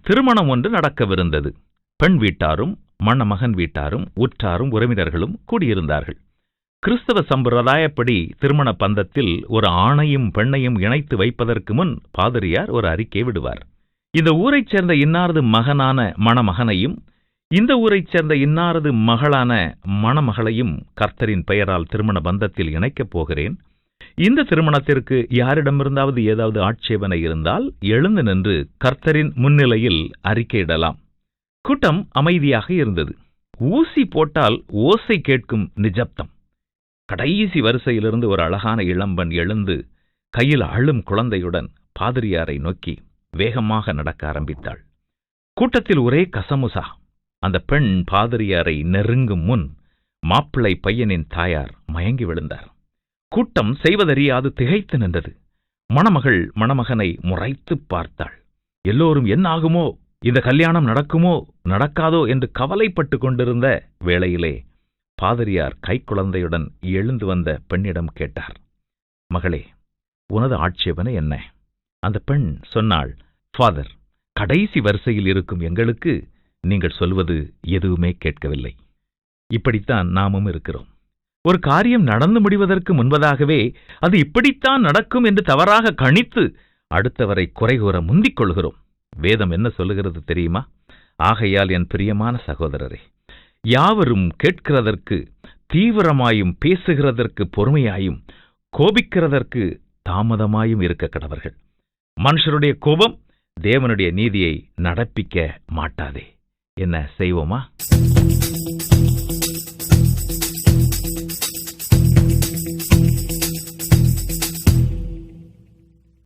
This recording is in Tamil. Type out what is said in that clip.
திருமணம் ஒன்று நடக்கவிருந்தது. பெண் வீட்டாரும் மணமகன் வீட்டாரும் உற்றாரும் உறவினர்களும் கூடியிருந்தார்கள். கிறிஸ்தவ சம்பிரதாயப்படி திருமண பந்தத்தில் ஒரு ஆணையும் பெண்ணையும் இணைத்து வைப்பதற்கு முன் பாதிரியார் ஒரு அறிக்கை விடுவார். இந்த ஊரைச் சேர்ந்த இன்னாரது மகனான மணமகனையும் இந்த ஊரைச் சேர்ந்த இன்னாரது மகளான மணமகளையும் கர்த்தரின் பெயரால் திருமண பந்தத்தில் இணைக்கப் போகிறேன். இந்த திருமணத்திற்கு யாரிடமிருந்தாவது ஏதாவது ஆட்சேபனை இருந்தால் எழுந்து நின்று கர்த்தரின் முன்னிலையில் அறிக்கையிடலாம். கூட்டம் அமைதியாக இருந்தது. ஊசி போட்டால் ஓசை கேட்கும் நிஜப்தம். கடைசி வரிசையிலிருந்து ஒரு அழகான இளம்பெண் எழுந்து கையில் அழும் குழந்தையுடன் பாதிரியாரை நோக்கி வேகமாக நடக்க ஆரம்பித்தாள். கூட்டத்தில் ஒரே கசமுசா. அந்த பெண் பாதிரியாரை நெருங்கும் முன் மாப்பிள்ளை பையனின் தாயார் மயங்கி விழுந்தார். கூட்டம் செய்வதறியாது திகைத்து நின்றது. மணமகள் மணமகனை முறைத்துப் பார்த்தாள். எல்லோரும் என்ன ஆகுமோ, இந்த கல்யாணம் நடக்குமோ நடக்காதோ என்று கவலைப்பட்டு கொண்டிருந்த வேளையிலே பாதிரியார் கைக்குழந்தையுடன் எழுந்து வந்த பெண்ணிடம் கேட்டார், மகளே, உனது ஆட்சேபனை என்ன? அந்த பெண் சொன்னாள், ஃபாதர், கடைசி வரிசையில் இருக்கும் எங்களுக்கு நீங்கள் சொல்வது எதுவுமே கேட்கவில்லை. இப்படித்தான் நாமும் இருக்கிறோம். ஒரு காரியம் நடந்து முடிவதற்கு முன்பதாகவே அது இப்படித்தான் நடக்கும் என்று தவறாக கணித்து அடுத்தவரை குறைகூற முந்திக் கொள்கிறோம். வேதம் என்ன சொல்லுகிறது தெரியுமா? ஆகையால் என் பிரியமான சகோதரரே, யாவரும் கேட்கிறதற்கு தீவிரமாயும் பேசுகிறதற்கு பொறுமையாயும் கோபிக்கிறதற்கு தாமதமாயும் இருக்க கடவர்கள். மனுஷருடைய கோபம் தேவனுடைய நீதியை நடப்பிக்க மாட்டாதே. என்ன செய்வோமா?